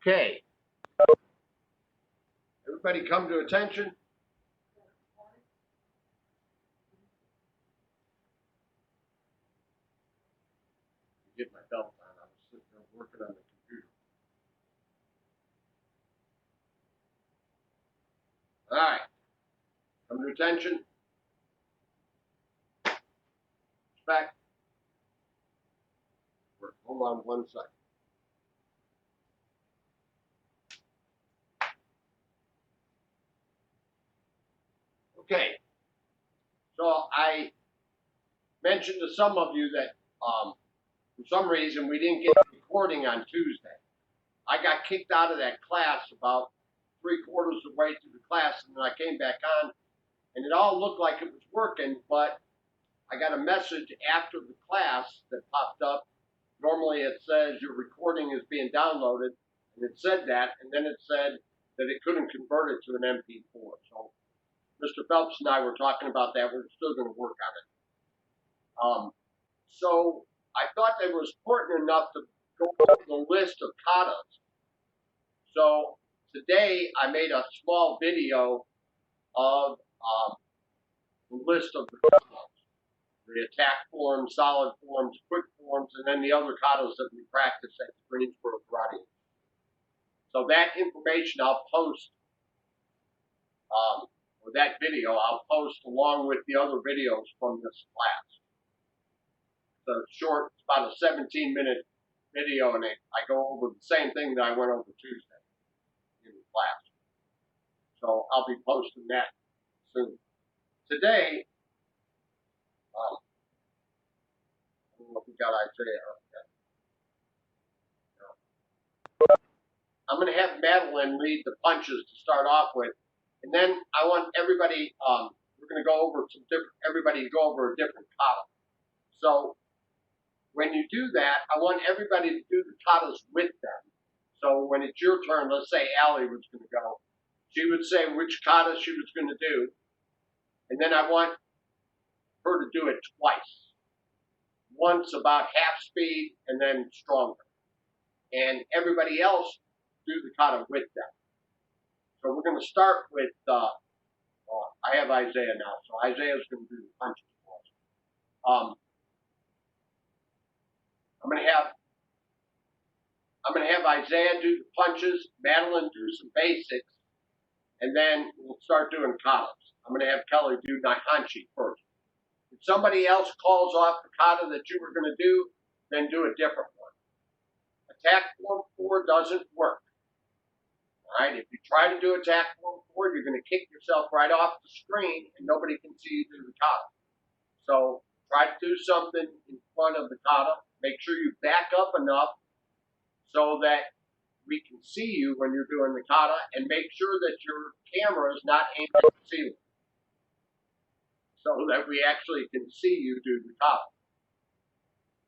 Okay. Everybody come to attention. Get my belt on. I was sitting there working on the computer. All right. Come to attention. Back. Hold on 1 second. Okay. So I mentioned to some of you that for some reason we didn't get the recording on Tuesday. I got kicked out of that class about 3/4 of the way through the class, and then I came back on, and it all looked like it was working, but I got a message after the class that popped up. Normally it says your recording is being downloaded, and it said that, and then it said that it couldn't convert it to an MP4. So Mr. Phelps and I were talking about that. We're still going to work on it. So I thought that was important enough to go over the list of katas. So today I made a small video of the list of the katas. The attack forms, solid forms, quick forms, and then the other katas that we practice at the Greensboro Karate. So that information I'll post, or that video I'll post along with the other videos from this class. So it's short, it's about a 17-minute video, and I go over the same thing that I went over Tuesday in the class. So I'll be posting that soon. Today, I don't know if we got Isaiah up yet. No. I'm going to have Madeline lead the punches to start off with, and then I want everybody, we're going to go over everybody to go over a different kata. So when you do that, I want everybody to do the katas with them. So when it's your turn, let's say Allie was going to go, she would say which kata she was going to do, and then I want her to do it twice. Once about half speed, and then stronger. And everybody else do the kata with them. So we're going to start with, I have Isaiah now, so Isaiah's going to do the punches for us. I'm going to have Isaiah do the punches, Madeline do some basics, and then we'll start doing katas. I'm going to have Kelly do Naihanchi first. If somebody else calls off the kata that you were going to do, then do a different one. Attack form 4 doesn't work. All right, if you try to do attack form 4, you're going to kick yourself right off the screen, and nobody can see you do the kata. So try to do something in front of the kata. Make sure you back up enough so that we can see you when you're doing the kata, and make sure that your camera is not aimed at the ceiling, so that we actually can see you do the kata.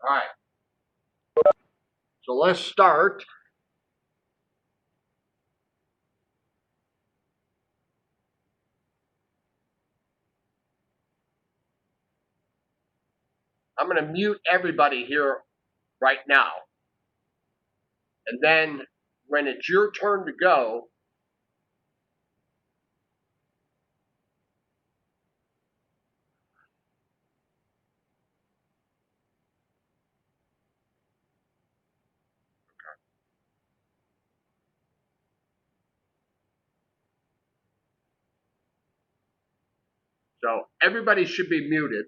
All right. So let's start. I'm going to mute everybody here right now. And then when it's your turn to go, so everybody should be muted.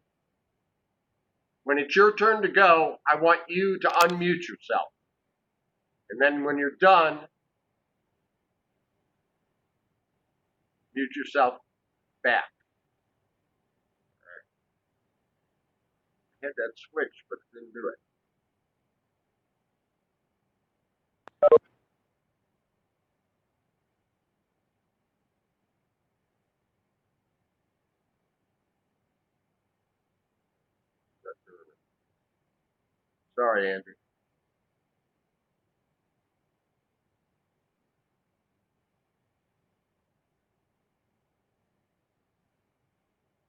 When it's your turn to go, I want you to unmute yourself. And then when you're done, mute yourself back. I had that switch, but it didn't do it. Sorry, Andrew.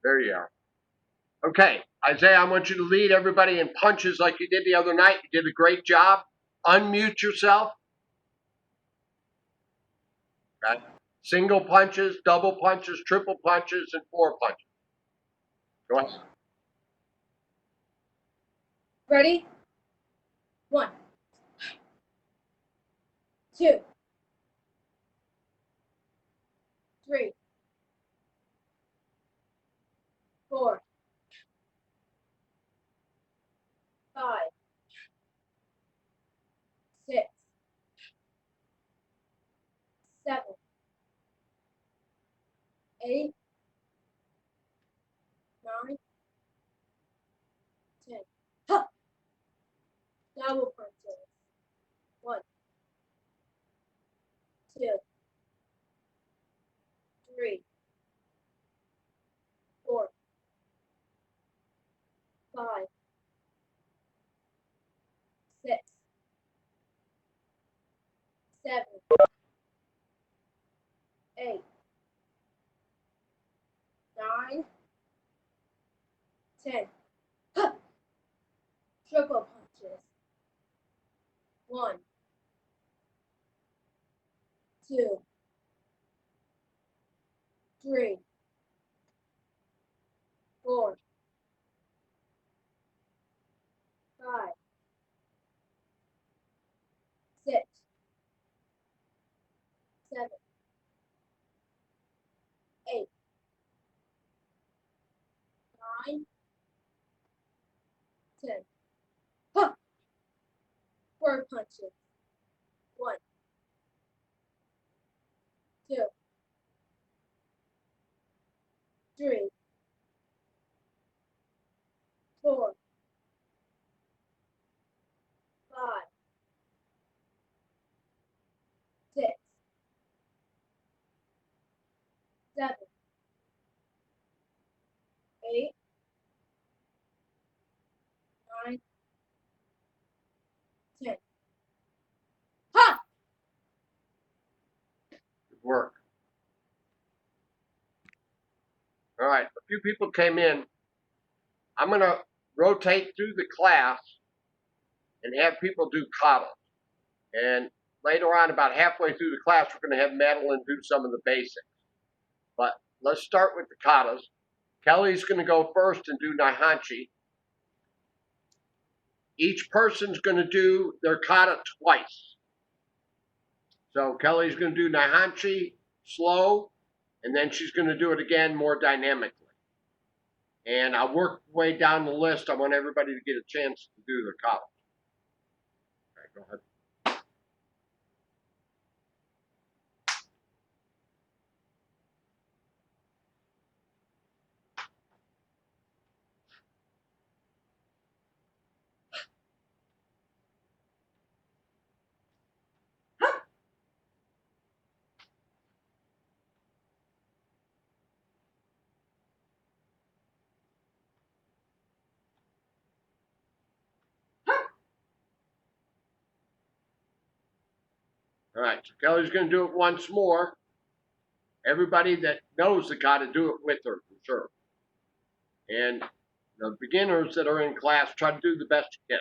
There you are. Okay, Isaiah, I want you to lead everybody in punches like you did the other night. You did a great job. Unmute yourself. Okay? Single punches, double punches, triple punches, and four punches. Go ahead. Ready? 1, 2, 3, 4, 5, 6, 7, 8, 9, 10. Huh! Double punches. 1, 2, 3, 4, 5, 6, 7, 8, 9, 10. Huh! Triple punches. 1, 2, 3, 4, 5, 6, 7, 8, 9, 10. Huh! Four punches. 1, 2, 3, 4, 5, 6, 7, 8, 9, 10. Ha! Good work. All right, a few people came in. I'm going to rotate through the class and have people do kata. And later on, about halfway through the class, we're going to have Madeline do some of the basics. But let's start with the katas. Kelly's going to go first and do Naihanchi. Each person's going to do their kata twice. So Kelly's going to do Naihanchi slow, and then she's going to do it again more dynamically. And I'll work way down the list. I want everybody to get a chance to do their kata. Okay, go ahead. All right, so Kelly's going to do it once more. Everybody that knows the kata, do it with her for sure. And the beginners that are in class, try to do the best you can.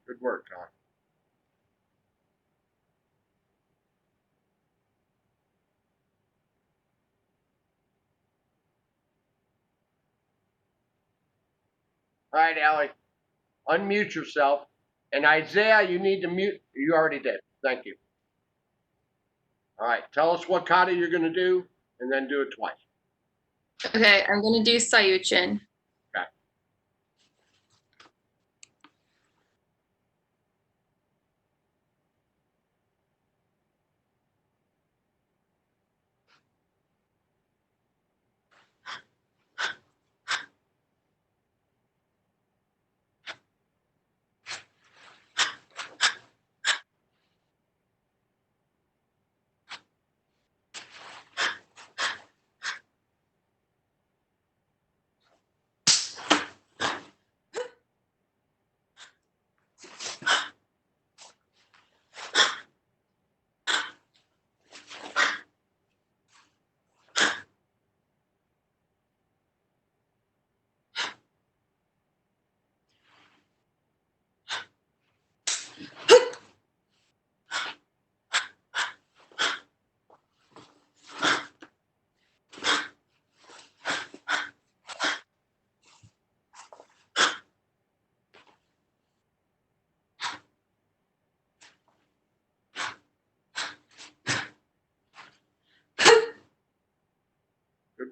Good work, Con. All right, Allie, unmute yourself. And Isaiah, you need to mute. You already did. Thank you. All right, tell us what kata you're going to do, and then do it twice. Okay, I'm gonna do Sayuchin. Okay.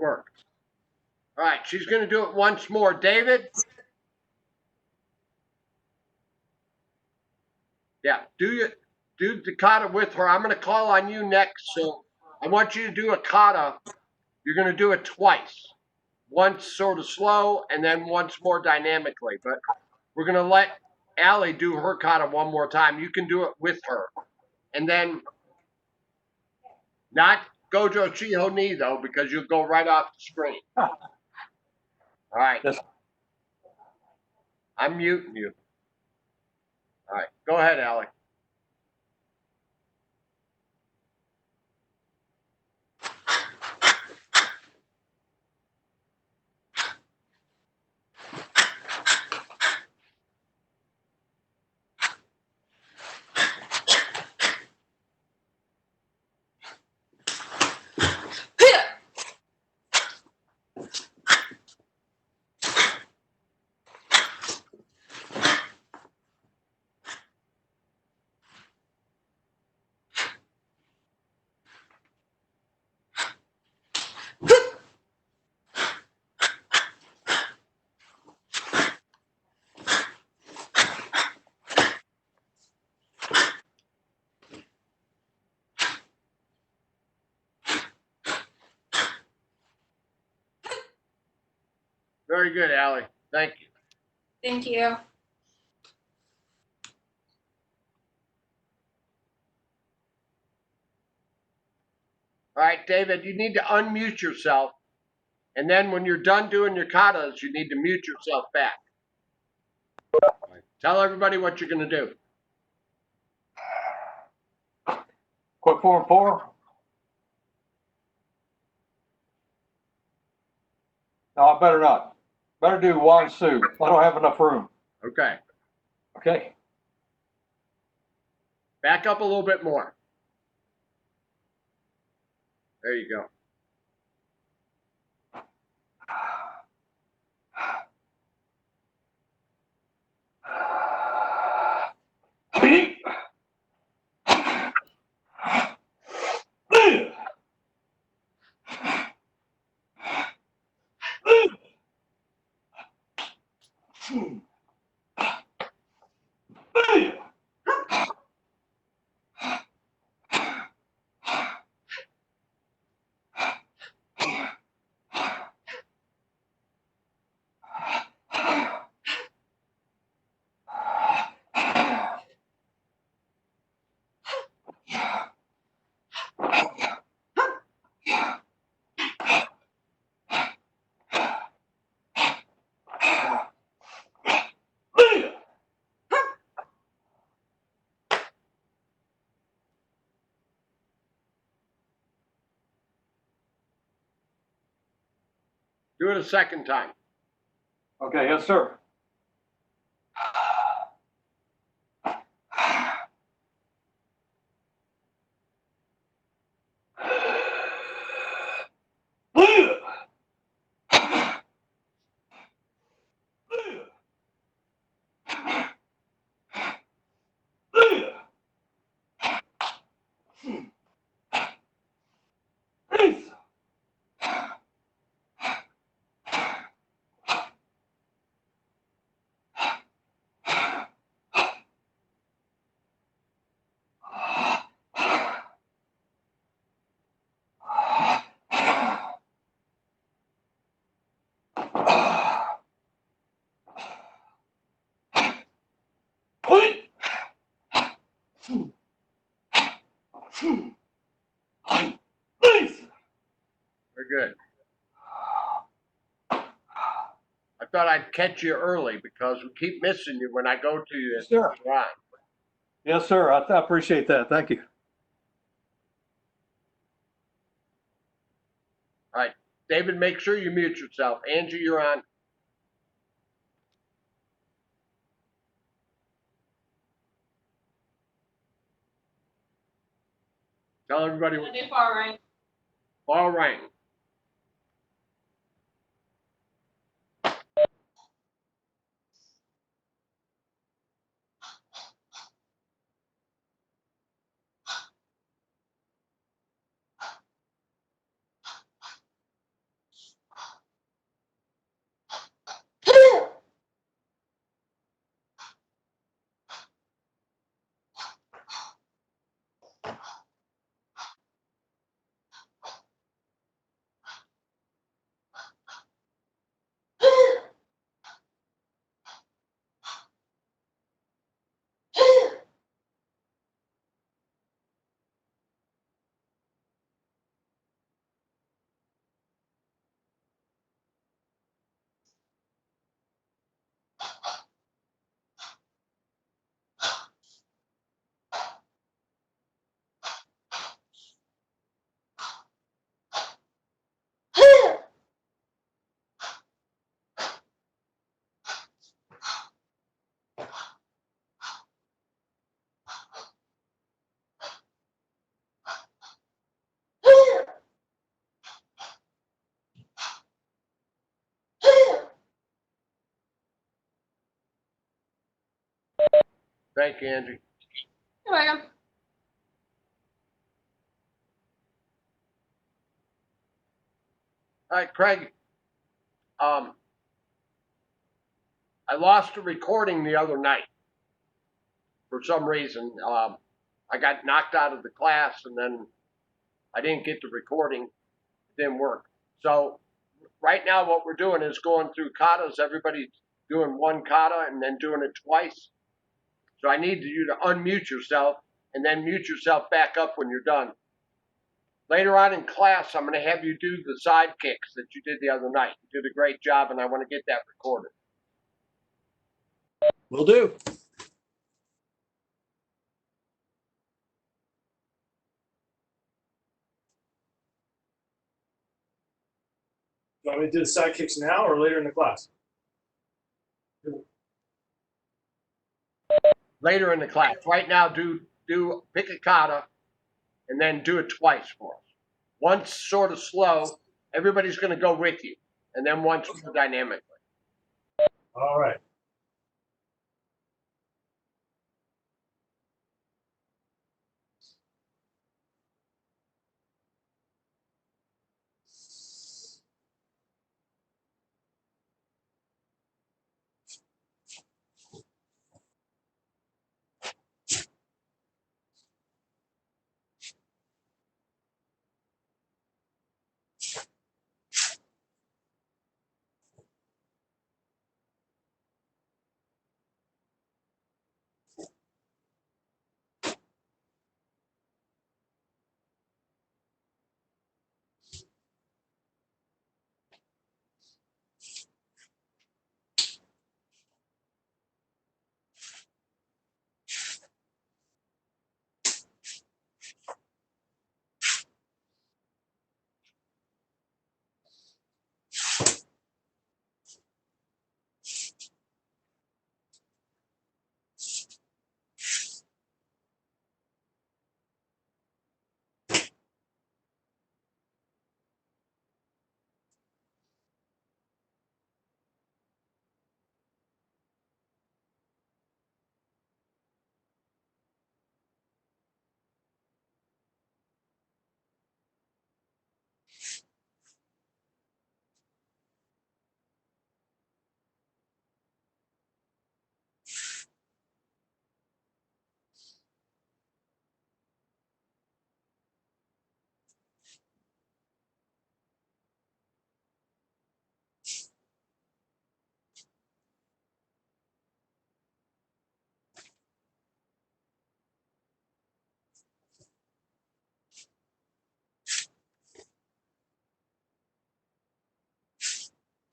work. All right, she's going to do it once more. David? Yeah, do the kata with her. I'm going to call on you next, so I want you to do a kata. You're going to do it twice. Once sort of slow, and then once more dynamically. But we're going to let Allie do her kata one more time. You can do it with her. And then, not Gojo Chiho Ni, though, because you'll go right off the screen. All right. Yes. I'm muting you. All right. Go ahead, Allie. Very good, Allie. Thank you. Thank you. All right, David, you need to unmute yourself. And then when you're done doing your katas, you need to mute yourself back. Tell everybody what you're going to do. Quick form 4. No, I better not. Better do one suit. I don't have enough room. Okay. Okay. Back up a little bit more. There you go. Do it a second time. Okay, yes, sir. Very good. I thought I'd catch you early because we keep missing you when I go to you. Yes, sir. Right. Yes, sir. I appreciate that. Thank you. All right. David, make sure you mute yourself. Angie, you're on. Tell everybody what. Far right. All right. Thank you, Angie. You're welcome. All right, Craig. I lost a recording the other night for some reason. I got knocked out of the class, and then I didn't get the recording. It didn't work. So right now, what we're doing is going through katas. Everybody's doing one kata and then doing it twice. So I need you to unmute yourself and then mute yourself back up when you're done. Later on in class, I'm going to have you do the side kicks that you did the other night. You did a great job, and I want to get that recorded. Will do. You want me to do the side kicks now or later in the class? Later in the class. Right now, pick a kata and then do it twice for us. Once sort of slow, everybody's going to go with you, and then once more dynamically. All right.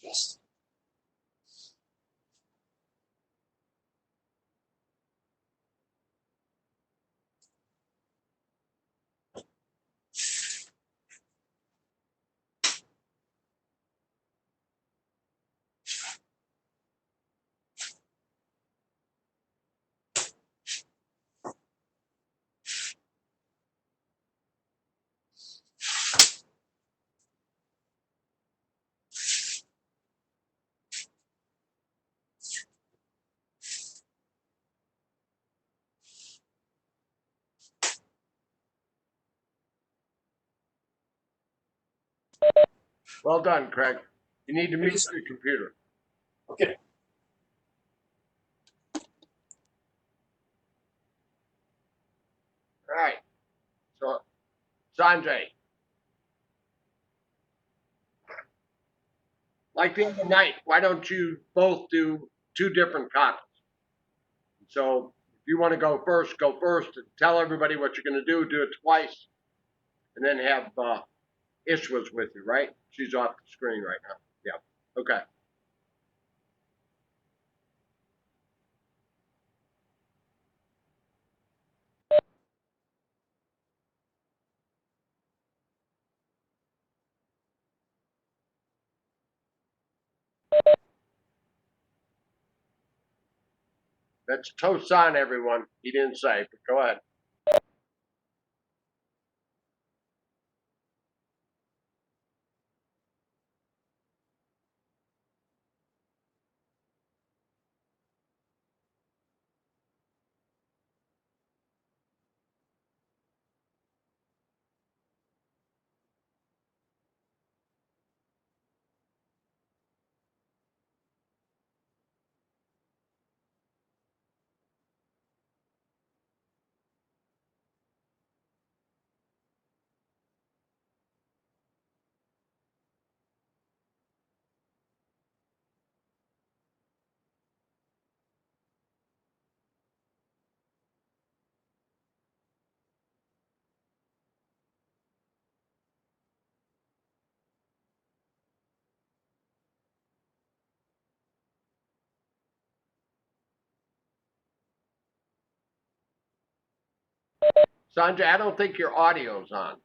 Yes. Well done, Craig. You need to Thank mute you, sir. your computer. Okay. All right. So, Sanjay, like the other night, why don't you both do two different katas? So, if you want to go first, and tell everybody what you're going to do it twice, and then have Ishwa's with you, right? She's off the screen right now. Yeah. Okay. That's Tosan, everyone. He didn't say, but go ahead. Sanjay, I don't think your audio's on.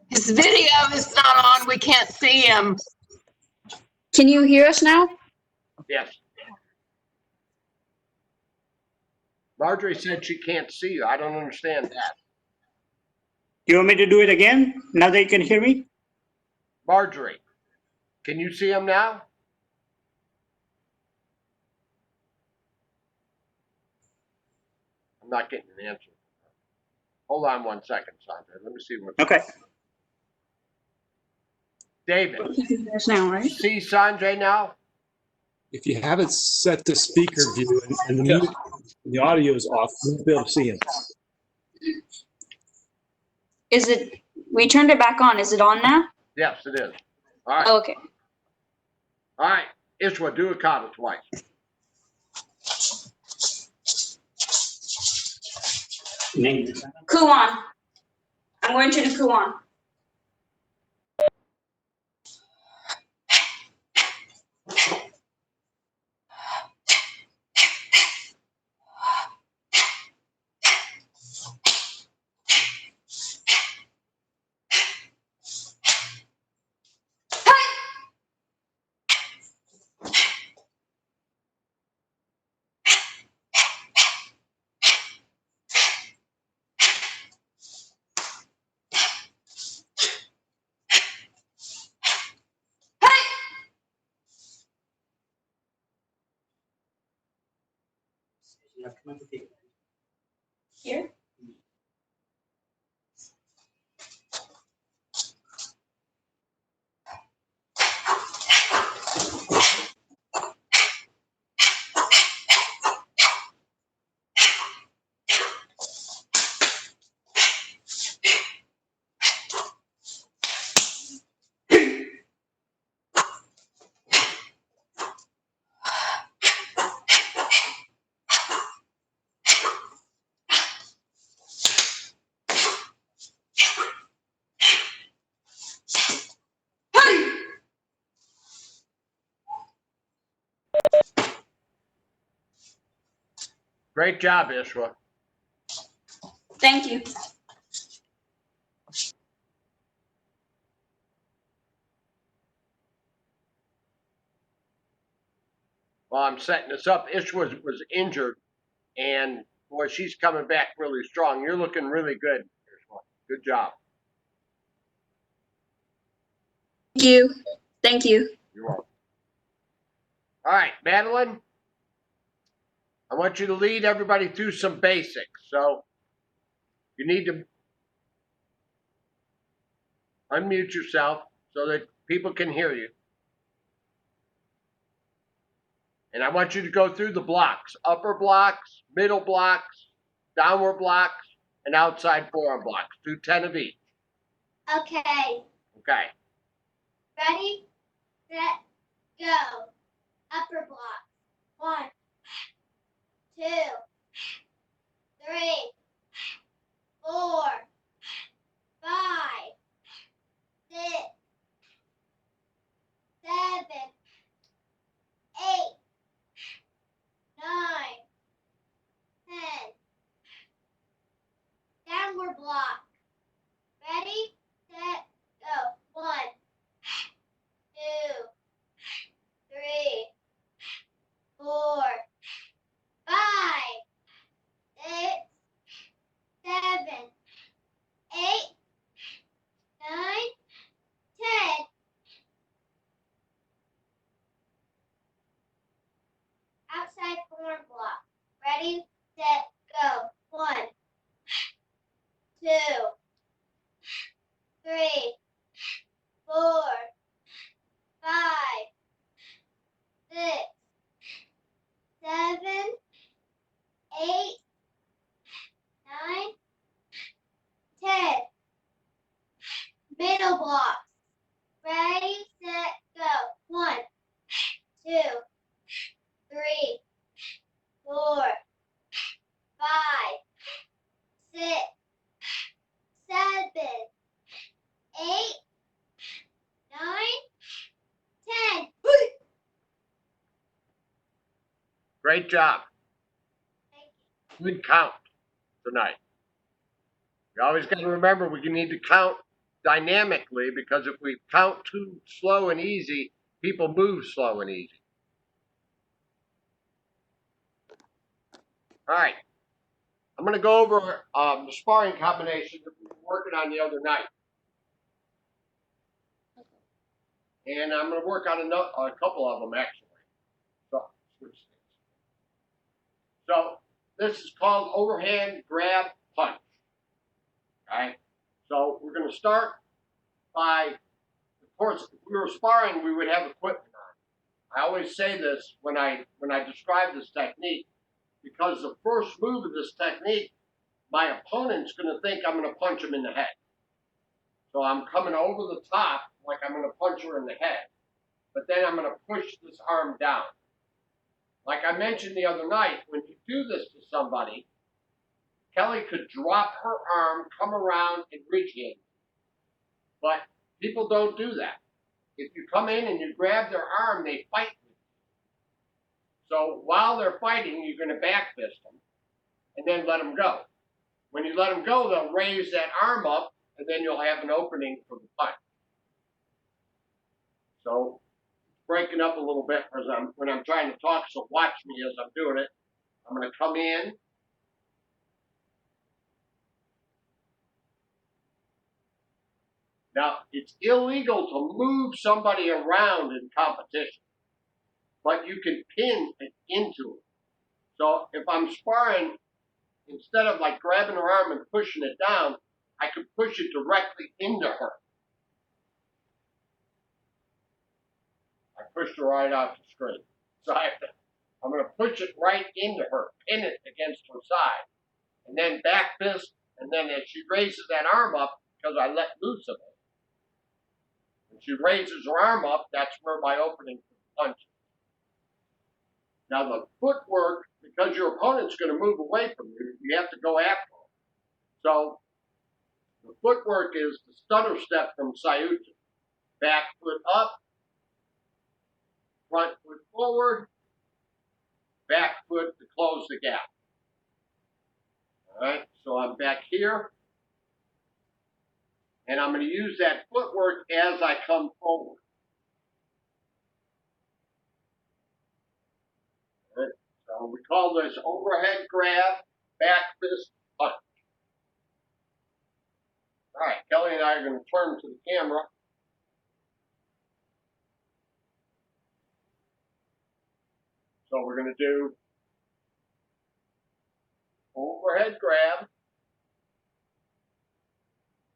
His video is not on. We can't see him. Can you hear us now? Yes. Marjorie said she can't see you. I don't understand that. You want me to do it again, now that you can hear me? Marjorie, can you see him now? I'm not getting an answer. Hold on 1 second, Sanjay. Let me see what. Okay. David, You can hear us now, right? see Sanjay now? If you have it set to speaker view and the mute, the audio is off, you won't be able to see him. Is it, we turned it back on. Is it on now? Yes, it is. All right. Oh, okay. All right. Ishwa, do a kata twice. Kuan. I'm going to do Kuan. Here? Great job, Ishwa. Thank you. While I'm setting this up, Ishwa was injured, and boy, she's coming back really strong. You're looking really good, Ishwa. Good job. Thank you. Thank you. You're welcome. All right, Madeline, I want you to lead everybody through some basics. So you need to unmute yourself so that people can hear you. And I want you to go through the blocks, upper blocks, middle blocks, downward blocks, and outside forearm blocks. Do 10 of each. Okay. Okay. Ready, set, go. Upper block. 1, 2, 3, 4, 5, 6, 7, 8, 9, 10. Downward block. Ready, set, go. 1, 2, 3, 4, 5, 6, 7, 8, 9, 10. Outside forearm block. Ready, set, go. 1, 2, Great job. Thank Good count tonight. You always got to remember we need to count dynamically, because if we count too slow and easy, people move slow and easy. All right. I'm going to go over the sparring combination that we were working on the other night. And I'm going to work on a couple of them, actually. So, switch things. So, this is called overhand grab punch. Okay? So, we're going to start by, of course, if we were sparring, we would have equipment on. I always say this when I describe this technique, because the first move of this technique, my opponent's going to think I'm going to punch him in the head. So I'm coming over the top like I'm going to punch her in the head. But then I'm going to push this arm down. Like I mentioned the other night, when you do this to somebody, Kelly could drop her arm, come around, and reach in. But people don't do that. If you come in and you grab their arm, they fight with you. So while they're fighting, you're going to back fist them and then let them go. When you let them go, they'll raise that arm up, and then you'll have an opening for the punch. So, breaking up a little bit when I'm trying to talk, so watch me as I'm doing it. I'm going to come in. Now, it's illegal to move somebody around in competition, but you can pin it into it. So, if I'm sparring, instead of like grabbing her arm and pushing it down, I could push it directly into her. I pushed her right off the screen. So I'm going to push it right into her, pin it against her side, and then back fist, and then as she raises that arm up, because I let loose of it, when she raises her arm up, that's where my opening for the punch is. Now the footwork, because your opponent's going to move away from you, you have to go after him. So the footwork is the stutter step from Sayuchi. Back foot up, front foot forward, back foot to close the gap. All right, so I'm back here, and I'm going to use that footwork as I come forward. All right, so we call this overhead grab, back fist punch. All right, Kelly and I are going to turn to the camera. So we're going to do overhead grab,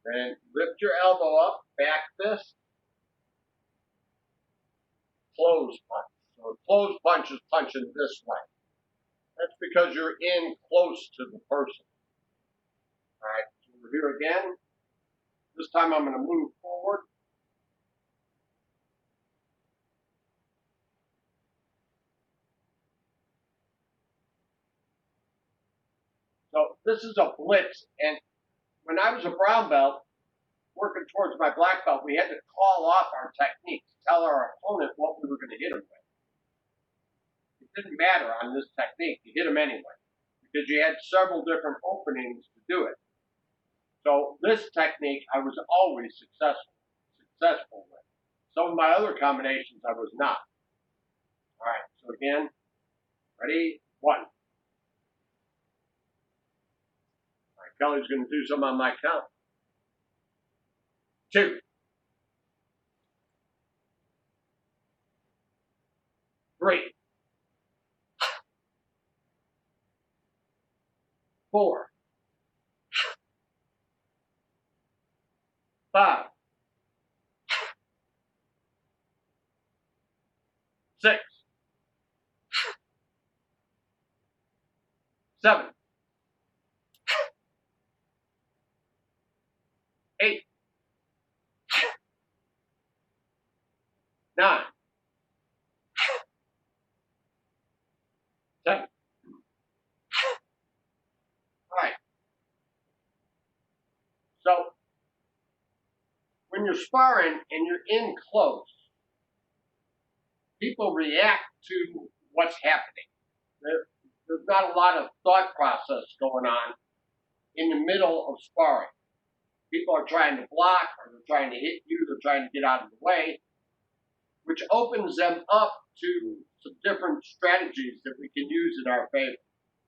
then lift your elbow up, back fist, close punch. So a close punch is punching this way. That's because you're in close to the person. All right, so we're here again. This time I'm going to move forward. So this is a blitz, and when I was a brown belt, working towards my black belt, we had to call off our techniques, tell our opponent what we were going to hit him with. It didn't matter on this technique, you hit him anyway, because you had several different openings to do it. So this technique I was always successful with. Some of my other combinations I was not. All right, so again, ready, one. All right, Kelly's going to do some on my count. 2. 3. 4. 5. 6. 7. 8. 9. 10. All right. So when you're sparring and you're in close, people react to what's happening. there's not a lot of thought process going on in the middle of sparring. People are trying to block, or they're trying to hit you, they're trying to get out of the way, which opens them up to some different strategies that we can use in our favor.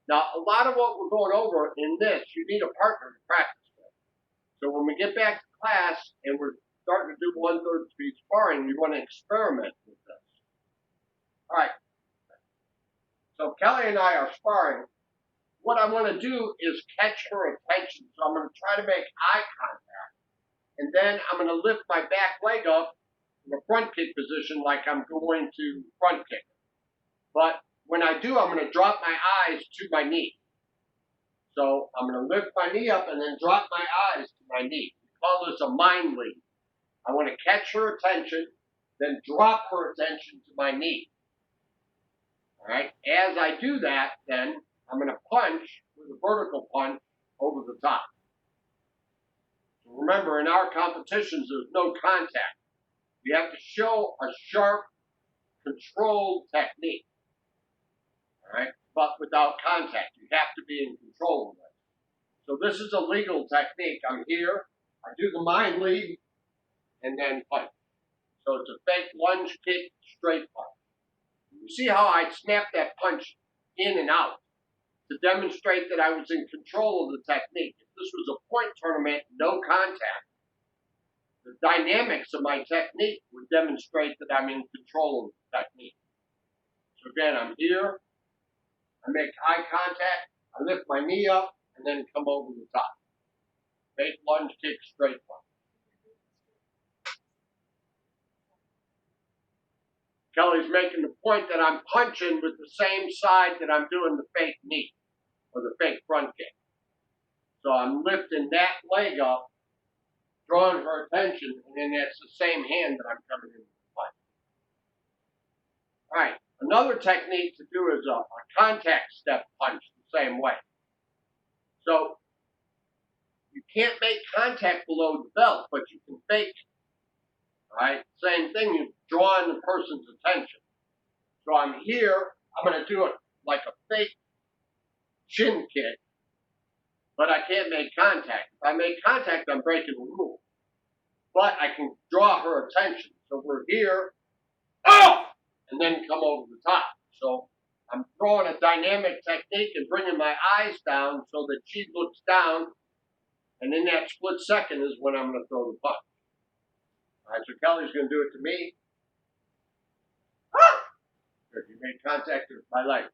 Now, a lot of what we're going over in this, you need a partner to practice with. So when we get back to class and we're starting to do 1/3 speed sparring, you want to experiment with this. All right. So Kelly and I are sparring. What I want to do is catch her attention. So I'm going to try to make eye contact. And then I'm going to lift my back leg up in a front kick position like I'm going to front kick. But when I do, I'm going to drop my eyes to my knee. So I'm going to lift my knee up and then drop my eyes to my knee. We call this a mind lead. I want to catch her attention, then drop her attention to my knee. All right. As I do that, then I'm going to punch with a vertical punch over the top. So remember, in our competitions, there's no contact. You have to show a sharp, controlled technique. All right, but without contact. You have to be in control of it. So this is a legal technique. I'm here, I do the mind lead, and then punch. So it's a fake lunge kick, straight punch. You see how I snapped that punch in and out to demonstrate that I was in control of the technique. If this was a point tournament, no contact, the dynamics of my technique would demonstrate that I'm in control of the technique. So again, I'm here, I make eye contact, I lift my knee up, and then come over the top. Fake lunge kick, straight punch. Kelly's making the point that I'm punching with the same side that I'm doing the fake knee, or the fake front kick. So I'm lifting that leg up, drawing her attention, and then that's the same hand that I'm coming in with the punch. All right, another technique to do is a contact step punch the same way. So you can't make contact below the belt, but you can fake it. All right, same thing, you're drawing the person's attention. So I'm here, I'm going to do it like a fake shin kick, but I can't make contact. If I make contact, I'm breaking the rule. But I can draw her attention. So we're here, oh, and then come over the top. So I'm throwing a dynamic technique and bringing my eyes down so that she looks down, and in that split second is when I'm going to throw the punch. All right, so Kelly's going to do it to me. Good, you made contact with my leg.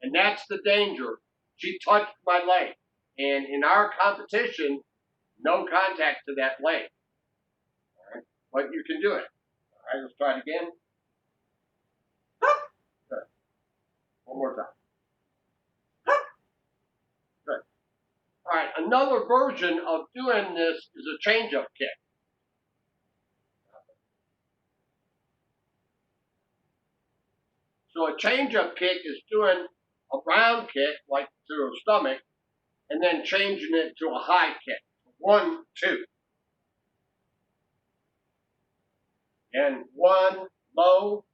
And that's the danger. She touched my leg. And in our competition, no contact to that leg. All right, but you can do it. All right, let's try it again. Good. One more time. Good. All right, another version of doing this is a change-up kick. So a change-up kick is doing a round kick, like to her stomach, and then changing it to a high kick. 1, 2. And 1 low,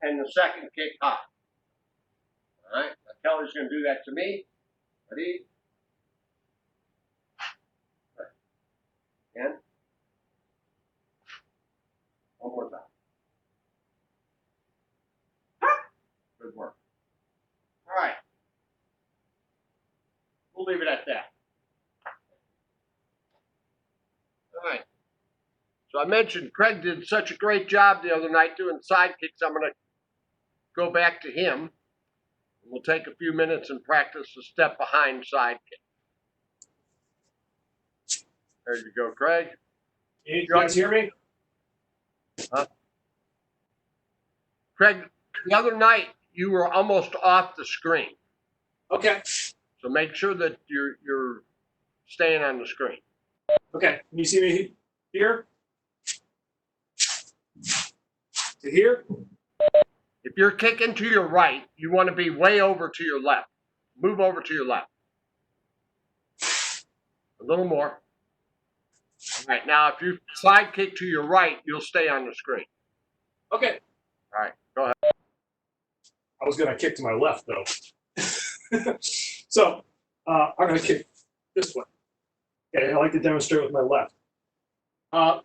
and the second kick high. All right, now Kelly's going to do that to me. Ready? Again. One more time. Good work. All right. We'll leave it at that. All right. So I mentioned Craig did such a great job the other night doing side kicks. I'm going to go back to him. We'll take a few minutes and practice the step behind side kick. There you go, Craig. You guys hear me? Huh? Craig, the other night you were almost off the screen. Okay. So make sure that you're staying on the screen. Okay. Can you see me here? To here? If you're kicking to your right, you want to be way over to your left. Move over to your left. A little more. All right, now if you side kick to your right, you'll stay on the screen. Okay. All right, go ahead. I was going to kick to my left, though. So I'm going to kick this way. Okay, I like to demonstrate with my left.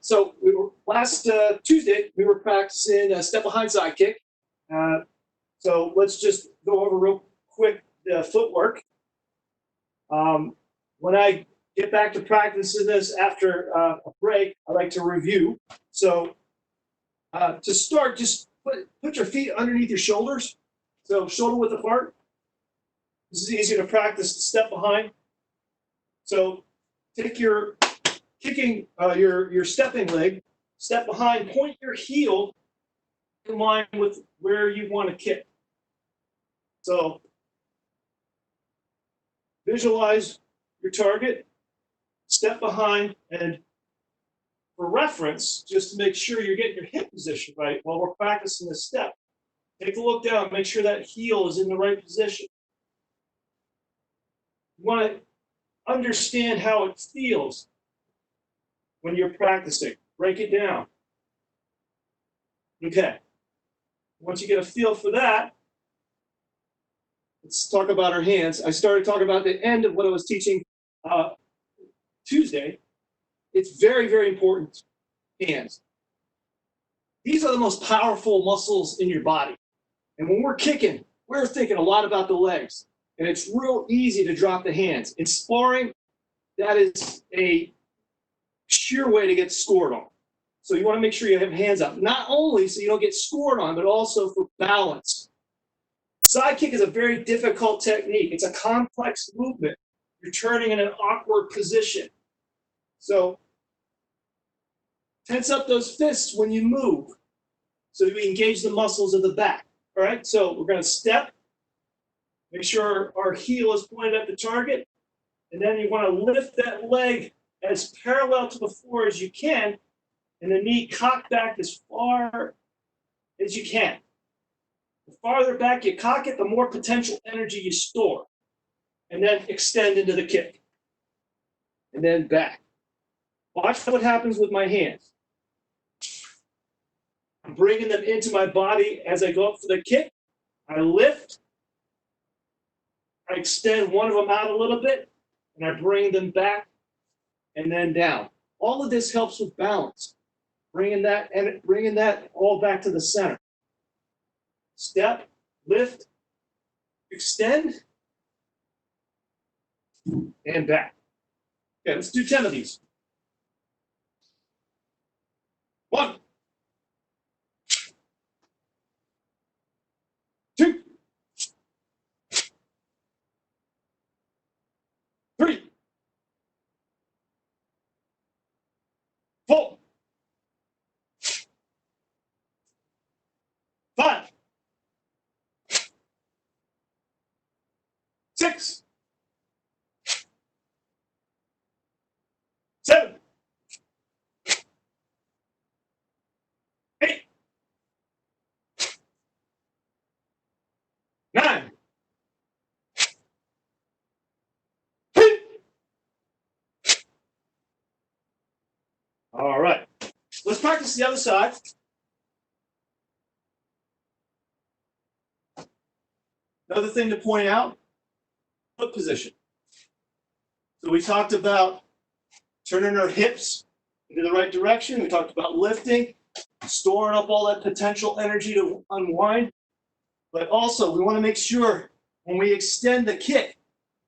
So we were last Tuesday, we were practicing a step behind side kick. So let's just go over real quick the footwork. When I get back to practicing this after a break, I like to review. So to start, just put your feet underneath your shoulders. So shoulder width apart. This is easier to practice the step behind. So take your kicking, your stepping leg, step behind, point your heel in line with where you want to kick. So visualize your target, step behind, and for reference, just to make sure you're getting your hip position right while we're practicing this step, take a look down, make sure that heel is in the right position. You want to understand how it feels when you're practicing. Break it down. Okay. Once you get a feel for that, let's talk about our hands. I started talking about the end of what I was teaching Tuesday. It's very, very important. Hands. These are the most powerful muscles in your body. And when we're kicking, we're thinking a lot about the legs. And it's real easy to drop the hands. In sparring, that is a sure way to get scored on. So you want to make sure you have hands up, not only so you don't get scored on, but also for balance. Side kick is a very difficult technique. It's a complex movement. You're turning in an awkward position. So tense up those fists when you move so that we engage the muscles of the back. All right, so we're going to step, make sure our heel is pointed at the target, and then you want to lift that leg as parallel to the floor as you can, and the knee cocked back as far as you can. The farther back you cock it, the more potential energy you store. And then extend into the kick. And then back. Watch what happens with my hands. I'm bringing them into my body as I go up for the kick. I lift. I extend one of them out a little bit. And I bring them back and then down. All of this helps with balance. Bringing that all back to the center. Step, lift, extend, and back. Okay, let's do 10 of these. 1, 2, 3, 4, 5, 6, 7, 8, 9, 10. All right. Let's practice the other side. Another thing to point out, foot position. So we talked about turning our hips into the right direction. We talked about lifting, storing up all that potential energy to unwind. But also, we want to make sure when we extend the kick,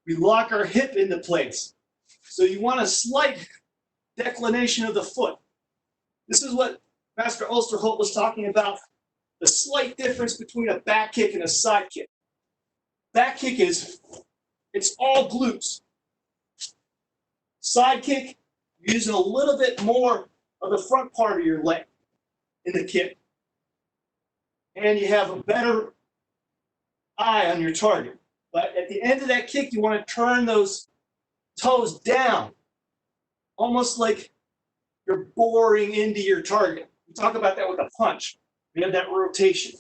we lock our hip into place. So you want a slight declination of the foot. This is what Master Osterholt was talking about, the slight difference between a back kick and a side kick. Back kick it's all glutes. Side kick, you're using a little bit more of the front part of your leg in the kick. And you have a better eye on your target. But at the end of that kick, you want to turn those toes down, almost like you're boring into your target. We talk about that with a punch. We have that rotation.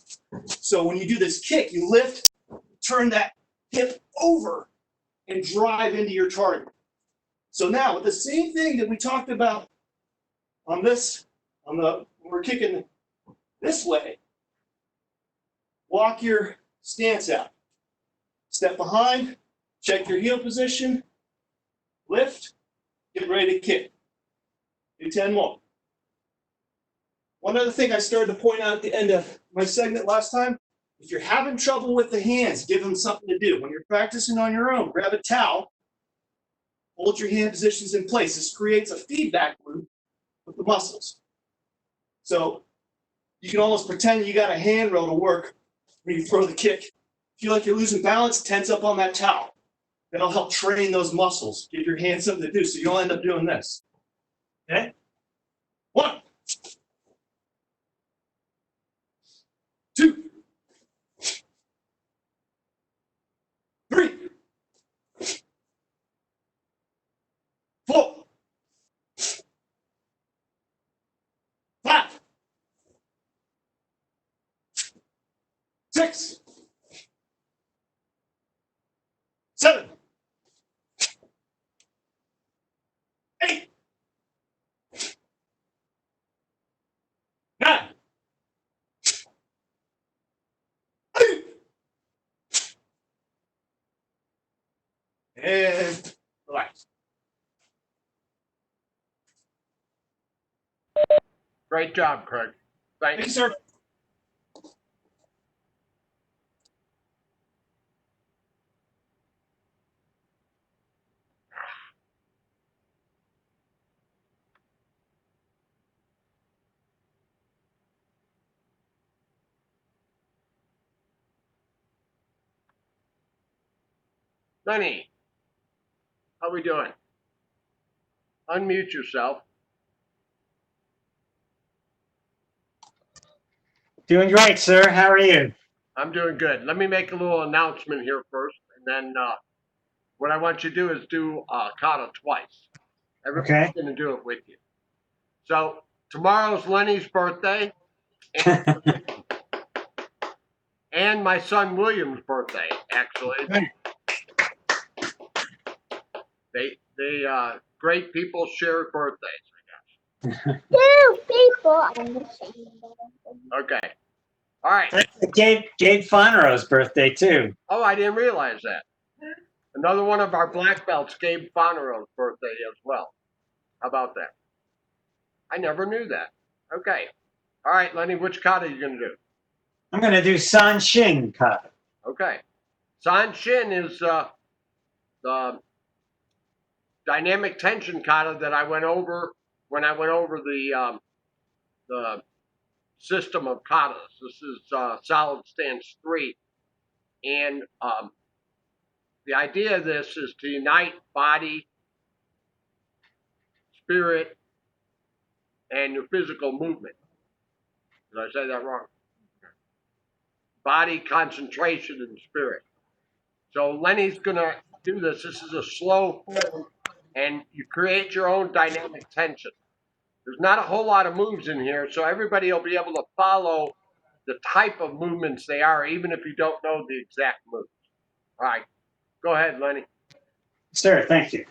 So when you do this kick, you lift, turn that hip over, and drive into your target. So now, with the same thing that we talked about on when we're kicking this way, walk your stance out. Step behind, check your heel position, lift, get ready to kick. Do 10 more. One other thing I started to point out at the end of my segment last time, if you're having trouble with the hands, give them something to do. When you're practicing on your own, grab a towel, hold your hand positions in place. This creates a feedback loop with the muscles. So you can almost pretend you got a handrail to work when you throw the kick. Feel like you're losing balance, tense up on that towel. That'll help train those muscles. Give your hands something to do so you'll end up doing this. Okay? 1, 2, 3, 4, 5, 6, 7, 8, 9, 10. And relax. Great job, Craig. Thank Thank you, you. sir. Lenny, how we doing? Unmute yourself. Doing great, sir. How are you? I'm doing good. Let me make a little announcement here first, and then what I want you to do is do kata twice. Everybody's Okay. going to do it with you. So tomorrow's Lenny's birthday, and my son William's birthday. Actually, they great people share birthdays. Two people on the same boat. Okay. All right. Gabe Fonaro's birthday, too. Oh, I didn't realize that. Another one of our black belts, Gabe Fonaro's birthday as well. How about that? I never knew that. Okay. All right, Lenny, which kata are you going to do? I'm going to do San Shin kata. Okay. San Shin is the dynamic tension kata that I went over when I went over the system of katas. This is solid stance 3. And the idea of this is to unite body, spirit, and your physical movement. Did I say that wrong? Body, concentration, and spirit. So Lenny's going to do this. This is a slow form, and you create your own dynamic tension. There's not a whole lot of moves in here, so everybody will be able to follow the type of movements they are, even if you don't know the exact moves. All right, go ahead, Lenny. Sir, thank you.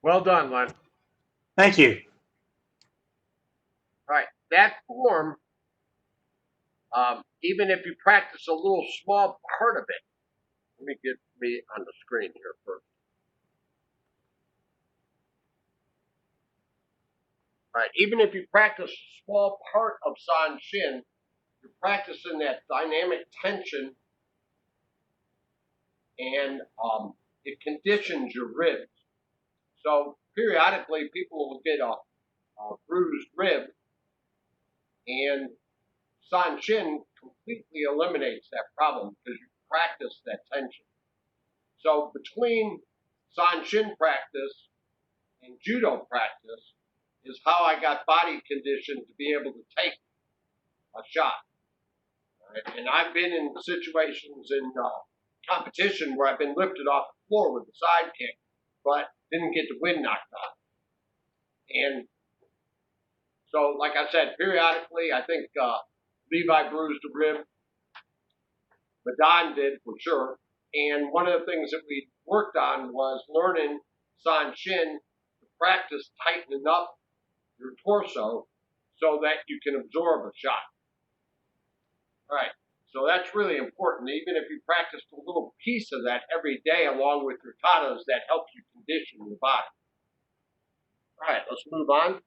Well done, Len. Thank you. All right, that form, even if you practice a little small part of it, let me get me on the screen here first. All right, even if you practice a small part of San Shin, you're practicing that dynamic tension, and it conditions your ribs. So periodically, people will get a bruised rib, and San Shin completely eliminates that problem because you practice that tension. So between San Shin practice and judo practice is how I got body conditioned to be able to take a shot. Right? And I've been in situations in competition where I've been lifted off the floor with a side kick, but didn't get the wind knocked out. And so, like I said, periodically, I think Levi bruised a rib. Madan did for sure. And one of the things that we worked on was learning San Shin to practice tightening up your torso so that you can absorb a shot. All right. So that's really important. Even if you practice a little piece of that every day along with your katas, that helps you condition your body. All right, let's move on.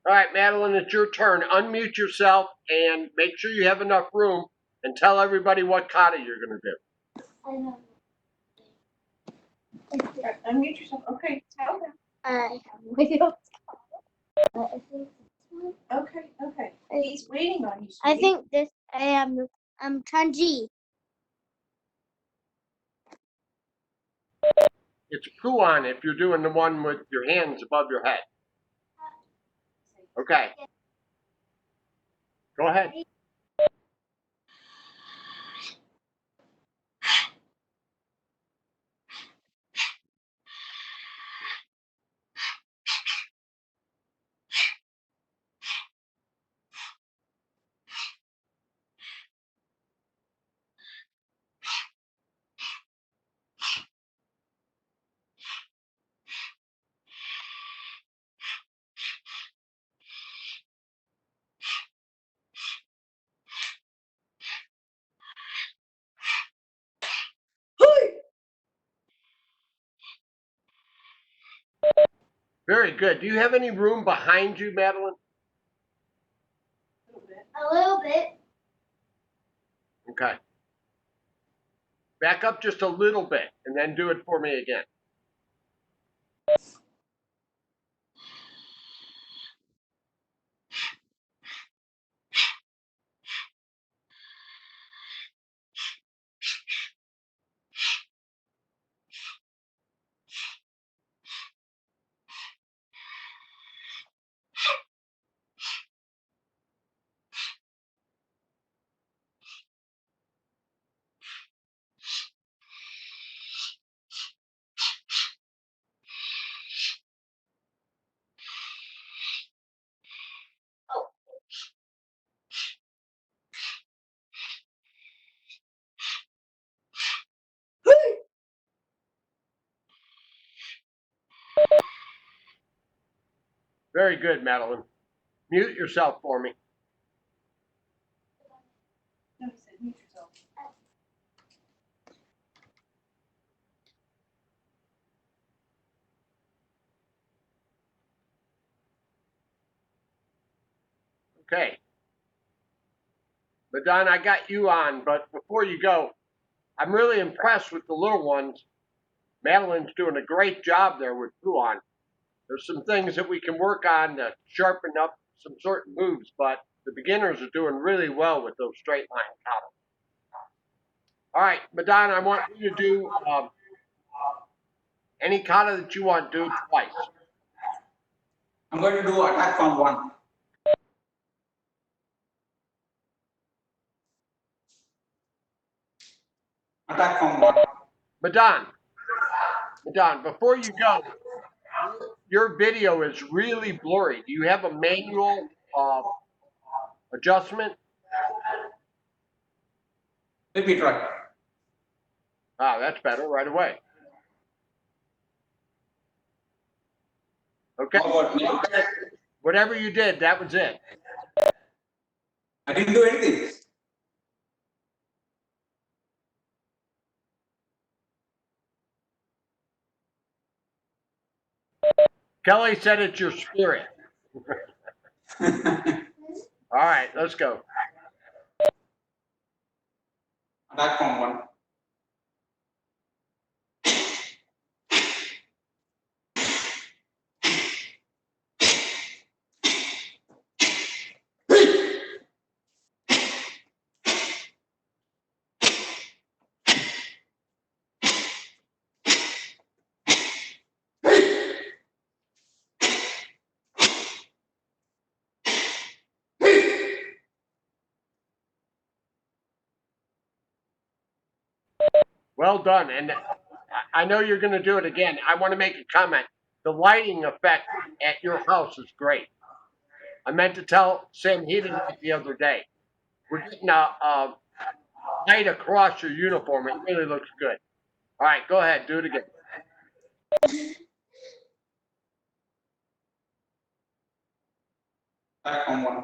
All right, Madeline, it's your turn. Unmute yourself and make sure you have enough room and tell everybody what kata you're going to do. I know. Unmute yourself. Okay. I have way else. I think this one. Okay. He's waiting on you. I think this. I am. Kanji. It's puan if you're doing the one with your hands above your head. Okay. Go ahead. Very good. Do you have any room behind you, Madeline? A little bit. Okay. Back up just a little bit and then do it for me again. Very good, Madeline. Mute yourself for me. No, he said mute yourself. Okay. Madonna, I got you on, but before you go, I'm really impressed with the little ones. Madeline's doing a great job there with puan. There's some things that we can work on to sharpen up some certain moves, but the beginners are doing really well with those straight line katas. All right, Madonna, I want you to do any kata that you want, do it twice. I'm going to do attack from one. Attack from one. Madonna, before you go, your video is really blurry. Do you have a manual adjustment? Let me try. Ah, that's better right away. Okay. How about now? Whatever you did, that was it. I didn't do anything. Kelly said it's your spirit. All right, let's go. Attack from one. Well done. And I know you're going to do it again. I want to make a comment. The lighting effect at your house is great. I meant to tell Sam Heaton the other day. We're getting a light across your uniform. It really looks good. All right, go ahead. Do it again. Attack from one.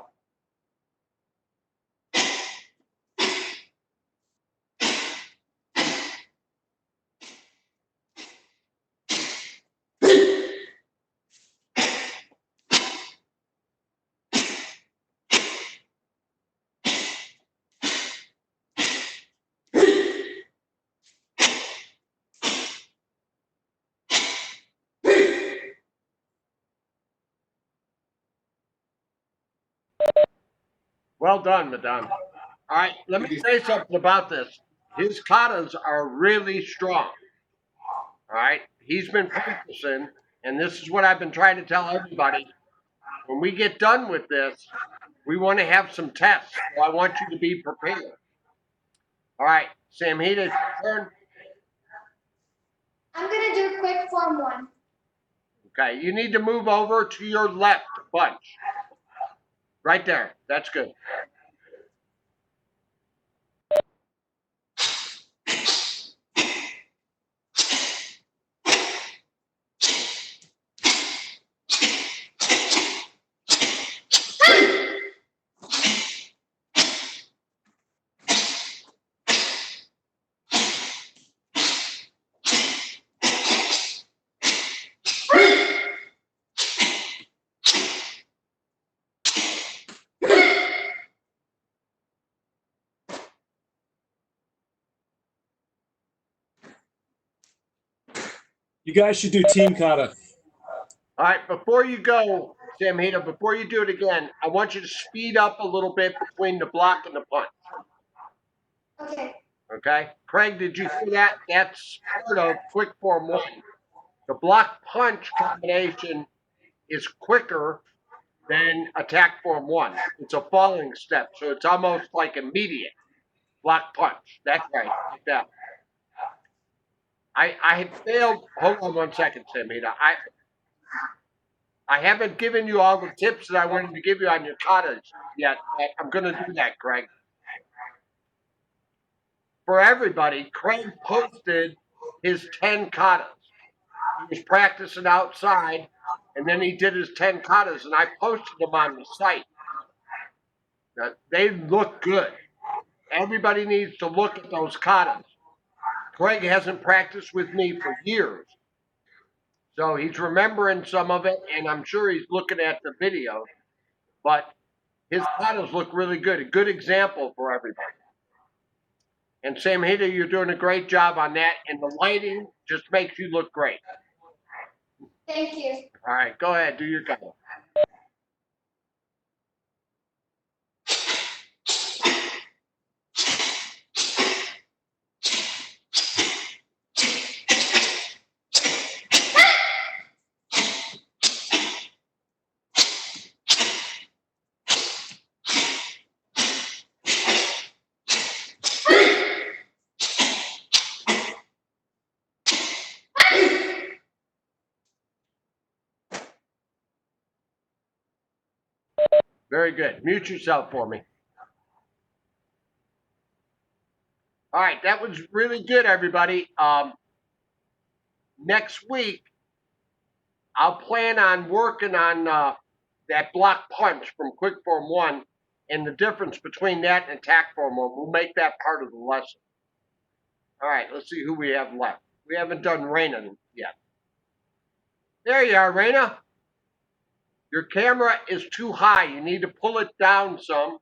Well done, Madame. All right, let me say something about this. His katas are really strong. All right, he's been practicing, and this is what I've been trying to tell everybody. When we get done with this, we want to have some tests. So I want you to be prepared. All right, Samhita, it's your turn. I'm gonna do quick form one. Okay, you need to move over to your left bunch. Right there. That's good. You guys should do team kata. All right, before you go, Samhita, before you do it again, I want you to speed up a little bit between the block and the punch. Okay. Okay? Craig, did you hear that? That's part of quick form one. The block punch combination is quicker than attack form one. It's a falling step, so it's almost like immediate. Block punch. That's right. Like that. I had failed. Hold on one second, Samhita. I haven't given you all the tips that I wanted to give you on your katas yet, but I'm going to do that, Craig. For everybody, Craig posted his 10 katas. He was practicing outside, and then he did his 10 katas, and I posted them on the site. Now, they look good. Everybody needs to look at those katas. Craig hasn't practiced with me for years, so he's remembering some of it, and I'm sure he's looking at the video, but his katas look really good. A good example for everybody. And Samhita, you're doing a great job on that, and the lighting just makes you look great. Thank you. All right, go ahead, do your kata. Very good. Mute yourself for me. All right, that was really good, everybody. Next week, I'll plan on working on that block punch from quick form 1 and the difference between that and attack form 1. We'll make that part of the lesson. All right, let's see who we have left. We haven't done Raina yet. There you are, Raina. Your camera is too high. You need to pull it down some.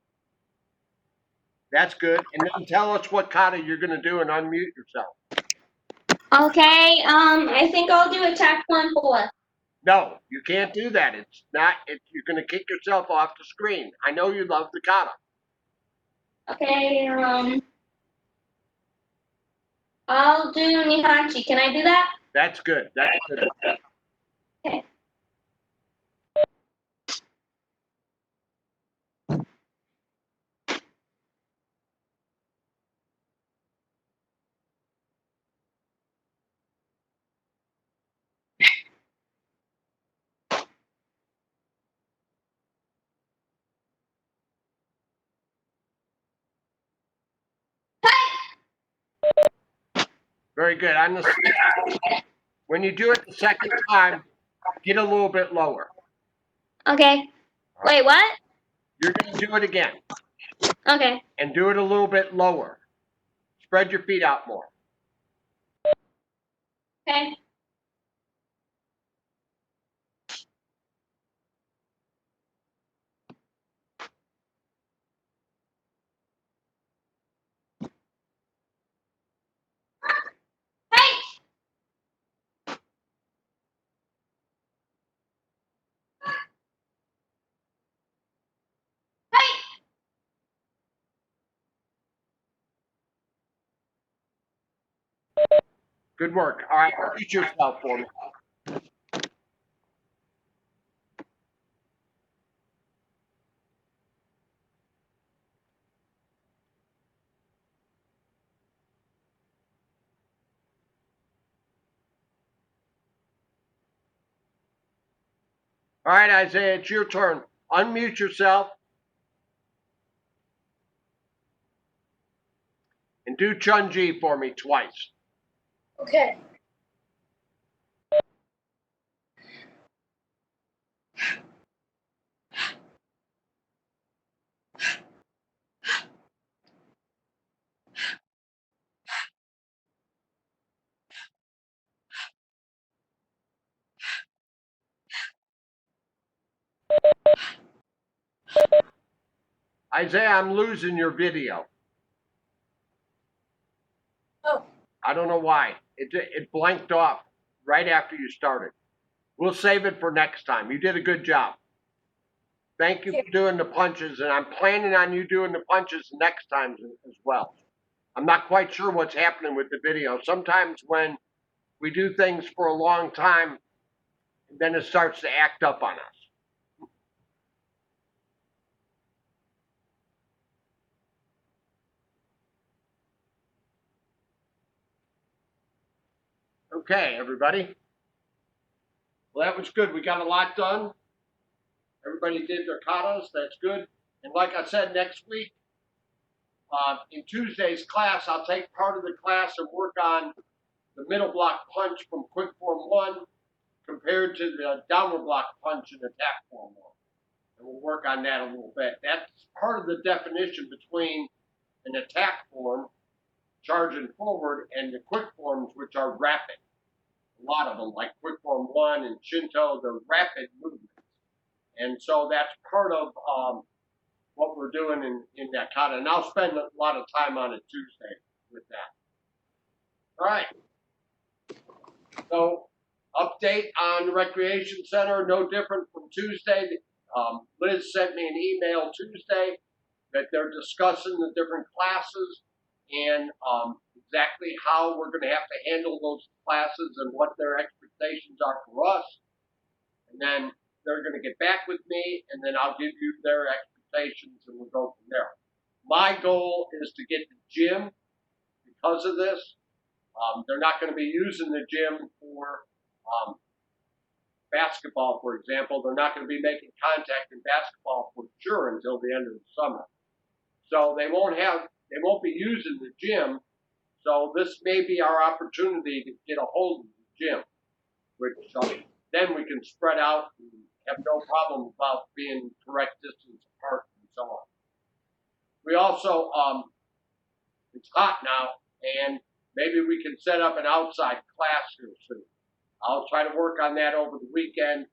That's good. And then tell us what kata you're going to do and unmute yourself. Okay, I think I'll do attack 1-4. No, you can't do that. It's not. You're going to kick yourself off the screen. I know you love the kata. Okay, I'll do Nihachi. Can I do that? That's good. That's good. Okay. Very good. When you do it the second time, get a little bit lower. Okay. Wait, what? You're going to do it again. Okay. And do it a little bit lower. Spread your feet out more. Okay. Hey! Hey! Good work. All right, mute yourself for me. All right, Isaiah, it's your turn. Unmute yourself. And do Chun-Ji for me twice. Okay. Isaiah, I'm losing your video. Oh. I don't know why. It blanked off right after you started. We'll save it for next time. You did a good job. Thank you for doing the punches, and I'm planning on you doing the punches next time as well. I'm not quite sure what's happening with the video. Sometimes when we do things for a long time, then it starts to act up on us. Okay, everybody. Well, that was good. We got a lot done. Everybody did their katas. That's good. And like I said, next week, in Tuesday's class, I'll take part of the class and work on the middle block punch from quick form 1 compared to the downward block punch in attack form 1. And we'll work on that a little bit. That's part of the definition between an attack form, charging forward, and the quick forms, which are rapid. A lot of them, like quick form 1 and Shinto, they're rapid movements. And so that's part of what we're doing in that kata. And I'll spend a lot of time on it Tuesday with that. All right. So up update on the recreation center, no different from Tuesday. Liz sent me an email Tuesday that they're discussing the different classes and exactly how we're going to have to handle those classes and what their expectations are for us. And then they're going to get back with me, and then I'll give you their expectations, and we'll go from there. My goal is to get the gym because of this. They're not going to be using the gym for basketball, for example. They're not going to be making contact in basketball for sure until the end of the summer. So they won't be using the gym. So this may be our opportunity to get a hold of the gym, which then we can spread out and have no problem about being correct distance apart and so on. We also, it's hot now, and maybe we can set up an outside class here soon. I'll try to work on that over the weekend,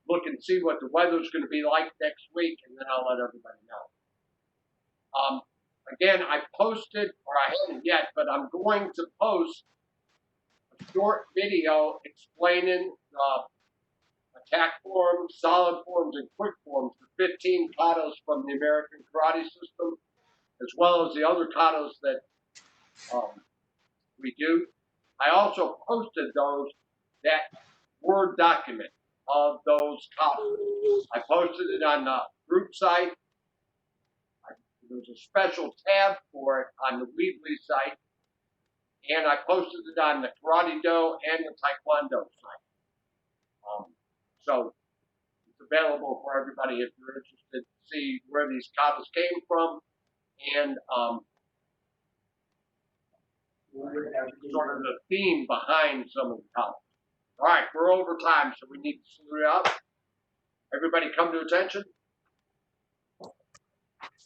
look and see what the weather's going to be like next week, and then I'll let everybody know. Again, I posted, or I haven't yet, but I'm going to post a short video explaining attack forms, solid forms, and quick forms, the 15 katas from the American Karate System, as well as the other katas that we do. I also posted that Word document of those katas. I posted it on the group site. There's a special tab for it on the Weebly site, and I posted it on the Karate Do and the Taekwondo site. So it's available for everybody if you're interested to see where these katas came from and sort of the theme behind some of the katas. All right, we're over time, so we need to salute out. Everybody come to attention.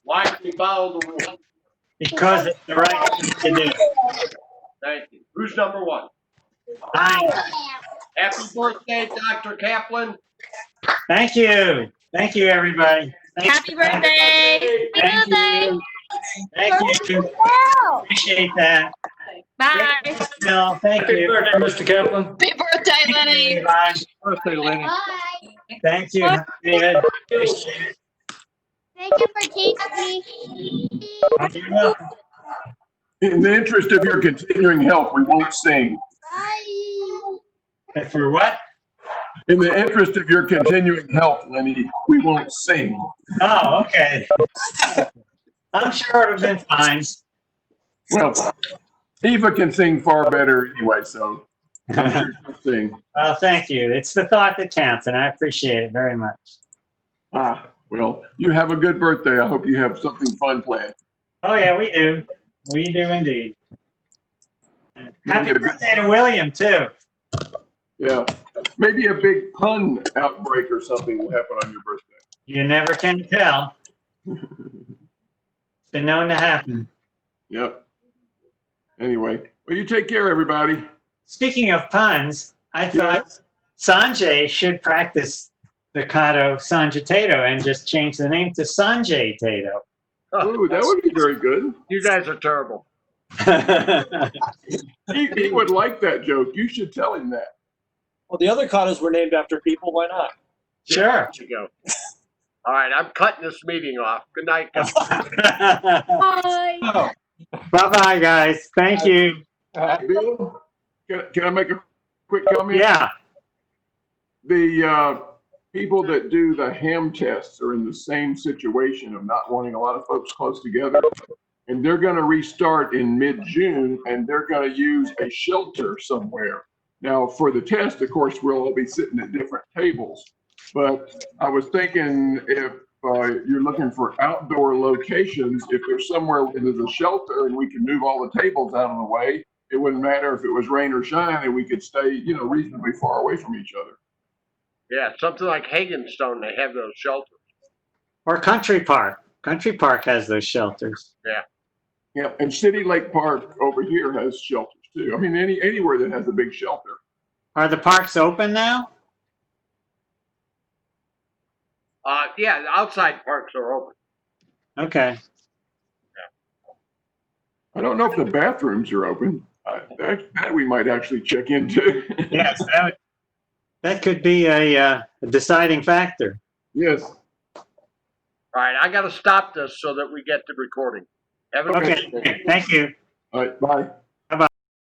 Why do we follow the rules? Because it's the right thing to do. Thank you. Who's number one? Hi. Happy birthday, Dr. Kaplan. Thank you. Thank you, everybody. Thanks. Happy birthday. Thank you. Thank you. Appreciate that. Bye. No, thank you. Mr. Kaplan. Happy birthday, Lenny. Bye. Birthday, Lenny. Thank you, David. Appreciate it. Thank you for teaching me. You're welcome. In the interest of your continuing health, we won't sing. Bye. For what? In the interest of your continuing health, Lenny, we won't sing. Oh, okay. I'm sure it would have been fine. Well, Eva can sing far better anyway, so I'm sure she'll sing. Well, thank you. It's the thought that counts, and I appreciate it very much. Well, you have a good birthday. I hope you have something fun planned. Oh, yeah, we do. We do indeed. Happy birthday to William, too. Yeah. Maybe a big pun outbreak or something will happen on your birthday. You never can tell. It's been known to happen. Yep. Anyway, well, you take care, everybody. Speaking of puns, I thought Sanjay should practice the Kato Sanjay Tato and just change the name to Sanjay Tato. Ooh, that would be very good. You guys are terrible. He would like that joke. You should tell him that. Well, the other katas were named after people. Why not? Sure. There you go. All right, I'm cutting this meeting off. Good night, guys. Bye. Bye-bye, guys. Thank you. Bill, can I make a quick comment? Yeah. The people that do the ham tests are in the same situation of not wanting a lot of folks close together. And they're going to restart in mid-June, and they're going to use a shelter somewhere. Now, for the test, of course, we'll all be sitting at different tables. But I was thinking if you're looking for outdoor locations, if there's somewhere where there's a shelter and we can move all the tables out of the way, it wouldn't matter if it was rain or shine, and we could stay, reasonably far away from each other. Yeah, something like Hagenstone, they have those shelters. Or Country Park. Country Park has those shelters. Yeah, and City Lake Park over here has shelters too. I mean, anywhere that has a big shelter. Are the parks open now? Yeah, the outside parks are open. Okay. I don't know if the bathrooms are open. That we might actually check into. Yes, That could be a deciding factor. Yes. All right, I gotta stop this so that we get the recording. Have a good Okay, thank you. All right, bye.